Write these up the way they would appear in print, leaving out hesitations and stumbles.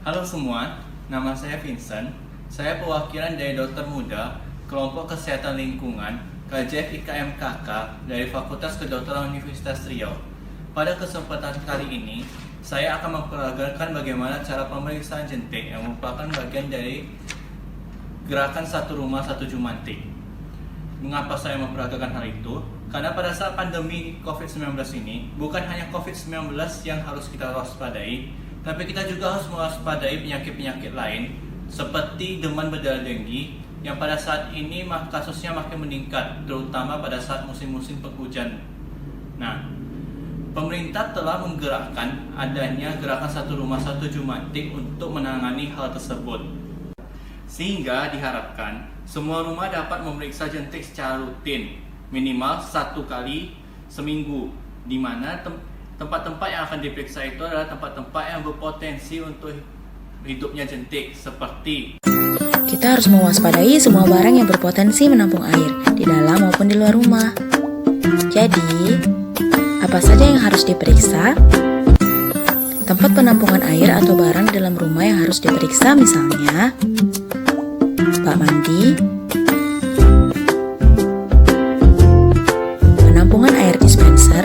Halo semua, nama saya Vincent. Saya perwakilan dari Dokter Muda, Kelompok Kesehatan Lingkungan, KJF IKMKK dari Fakultas Kedokteran Universitas Riau. Pada kesempatan kali ini, saya akan memperagakan bagaimana cara pemeriksaan jentik yang merupakan bagian dari gerakan satu rumah satu jumantik. Mengapa saya memperagakan hal itu? Karena pada saat pandemi COVID-19 ini, bukan hanya COVID-19 yang harus kita waspadai, tapi kita juga harus mewaspadai penyakit-penyakit lain seperti demam berdarah denggi yang pada saat ini kasusnya makin meningkat, terutama pada saat musim-musim penghujan. Nah, pemerintah telah menggerakkan adanya gerakan satu rumah satu jumantik untuk menangani hal tersebut. Sehingga diharapkan semua rumah dapat memeriksa jentik secara rutin, minimal 1 kali seminggu, di mana tempat-tempat yang akan diperiksa itu adalah tempat-tempat yang berpotensi untuk hidupnya jentik, seperti kita harus mewaspadai semua barang yang berpotensi menampung air di dalam maupun di luar rumah. Jadi, apa saja yang harus diperiksa? Tempat penampungan air atau barang di dalam rumah yang harus diperiksa misalnya bak mandi, penampungan air dispenser,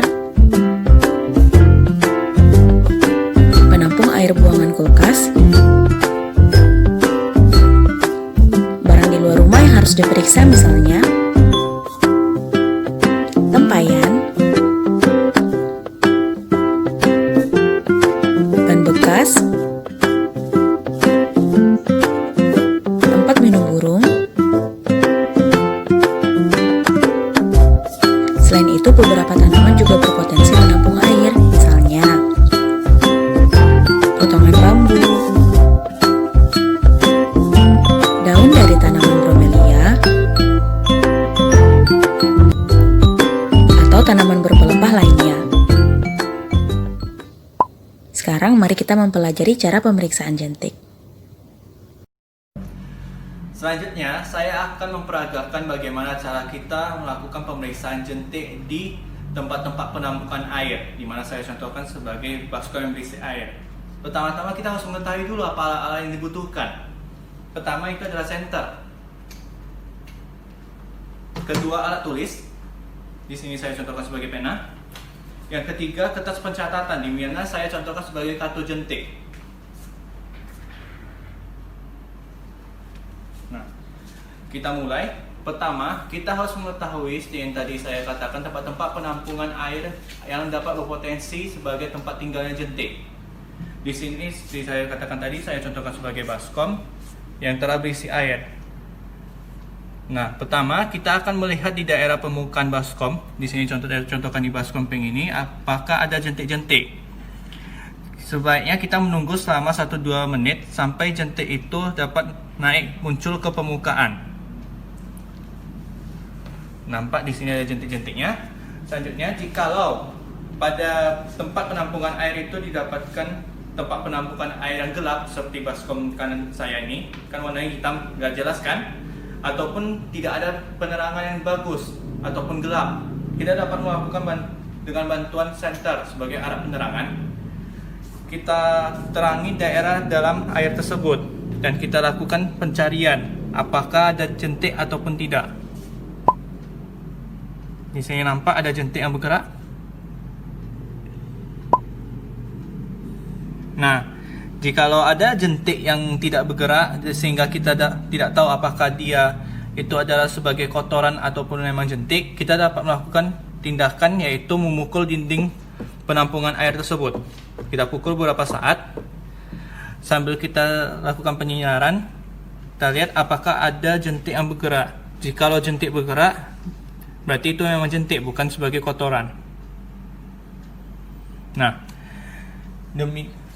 penampung air buangan kulkas. Barang di luar rumah yang harus diperiksa misalnya tempayan, ban bekas, tempat minum burung. Selain itu, beberapa tanaman juga berpotensi menampung air, misalnya potongan bambu, daun dari tanaman bromelia, atau tanaman berpelepah lainnya. Sekarang mari kita mempelajari cara pemeriksaan jentik. Selanjutnya, saya akan memperagakan bagaimana cara kita melakukan pemeriksaan jentik di tempat-tempat penampungan air, di mana saya contohkan sebagai baskom yang berisi air. Pertama-tama kita harus mengetahui dulu apa alat-alat yang dibutuhkan. Pertama itu adalah senter. Kedua, alat tulis. Di sini saya contohkan sebagai pena. Yang ketiga, kertas pencatatan, di mana saya contohkan sebagai kartu jentik. Nah, kita mulai. Pertama, kita harus mengetahui yang tadi saya katakan tempat-tempat penampungan air yang dapat berpotensi sebagai tempat tinggalnya jentik. Di sini, seperti saya katakan tadi, saya contohkan sebagai baskom yang telah berisi air. Nah, pertama kita akan melihat di daerah permukaan baskom. Di sini contohkan di baskom pink ini, apakah ada jentik-jentik. Sebaiknya kita menunggu selama 1-2 menit sampai jentik itu dapat naik muncul ke permukaan. Nampak di sini ada jentik-jentiknya. Selanjutnya, jikalau pada tempat penampungan air itu didapatkan tempat penampungan air yang gelap seperti baskom kanan saya ini, kan warnanya hitam nggak jelas kan, ataupun tidak ada penerangan yang bagus ataupun gelap, kita dapat melakukan dengan bantuan senter sebagai alat penerangan. Kita terangi daerah dalam air tersebut dan kita lakukan pencarian apakah ada jentik ataupun tidak. Di sini nampak ada jentik yang bergerak. Nah, jikalau ada jentik yang tidak bergerak sehingga kita tidak tahu apakah dia itu adalah sebagai kotoran ataupun memang jentik, kita dapat melakukan tindakan yaitu memukul dinding penampungan air tersebut. Kita pukul beberapa saat sambil kita lakukan penyinaran. Kita lihat apakah ada jentik yang bergerak. Jikalau jentik bergerak, berarti itu memang jentik, bukan sebagai kotoran. Nah,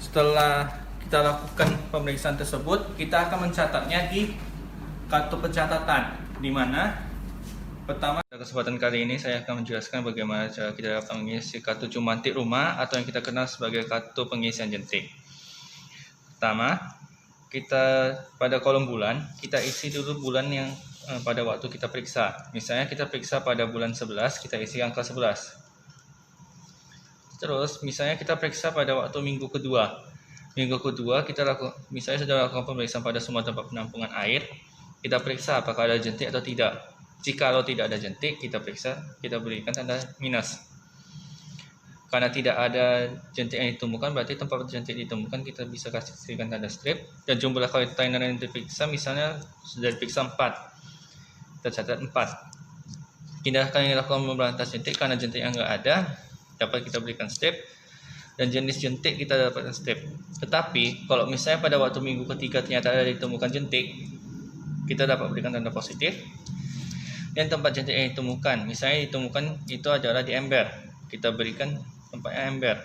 setelah kita lakukan pemeriksaan tersebut, kita akan mencatatnya di kartu pencatatan, di mana pertama, pada kesempatan kali ini saya akan menjelaskan bagaimana cara kita dapat mengisi kartu jumantik rumah atau yang kita kenal sebagai kartu pengisian jentik. Pertama, kita pada kolom bulan, kita isi dulu bulan yang pada waktu kita periksa. Misalnya kita periksa pada bulan 11, kita isi angka 11. Terus misalnya kita periksa pada waktu minggu kedua, Minggu kedua kita misalnya sudah lakukan pemeriksaan pada semua tempat penampungan air, kita periksa apakah ada jentik atau tidak. Jikalau tidak ada jentik, kita berikan tanda minus. Karena tidak ada jentik yang ditemukan, berarti tempat jentik ditemukan kita bisa kasihkan tanda strip. Dan jumlah kontainer yang diperiksa misalnya sudah diperiksa 4, kita catat 4. Tindakan yang dilakukan memberantas jentik, karena jentik yang enggak ada dapat kita berikan strip, dan jenis jentik kita dapatkan strip. Tetapi kalau misalnya pada waktu minggu ketiga ternyata ada ditemukan jentik, kita dapat berikan tanda positif. Dan tempat jentik yang ditemukan, misalnya ditemukan itu adalah di ember, kita berikan tempatnya ember.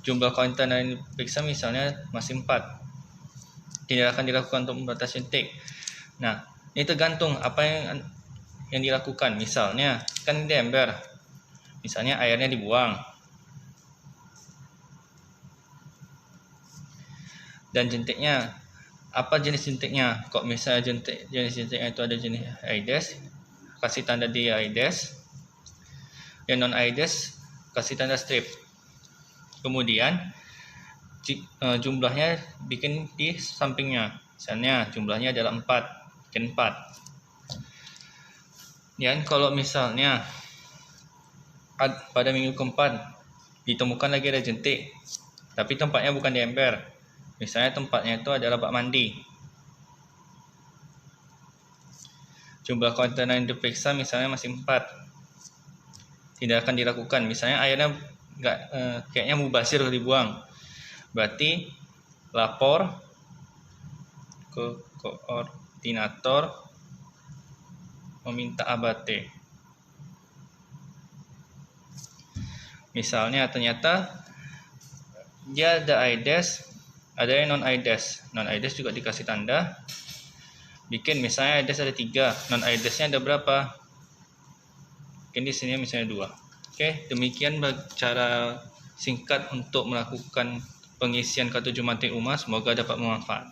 Jumlah kontainer yang diperiksa misalnya masih 4. Tindakan dilakukan untuk membatas jentik. Nah, ini tergantung apa yang dilakukan. Misalnya kan di ember, misalnya airnya dibuang dan jentiknya, apa jenis jentiknya? Kok misalnya jenis jentiknya itu ada jenis Aedes, kasih tanda di Aedes. Yang non Aedes kasih tanda strip. Kemudian jumlahnya bikin di sampingnya, misalnya jumlahnya adalah 4, bikin 4. Dan kalau misalnya pada minggu keempat ditemukan lagi ada jentik, tapi tempatnya bukan di ember, misalnya tempatnya itu adalah bak mandi. Jumlah kontainer yang diperiksa misalnya masih 4. Tindakan dilakukan, misalnya airnya kayaknya mubazir dibuang, berarti lapor ke koordinator meminta abate. Misalnya ternyata dia ada Aedes, ada yang non Aedes. Non Aedes juga dikasih tanda. Bikin misalnya Aedes ada 3, non Aedesnya ada berapa? Mungkin di sini misalnya 2. Oke, demikian cara singkat untuk melakukan pengisian K7 Mantik UMA. Semoga dapat bermanfaat.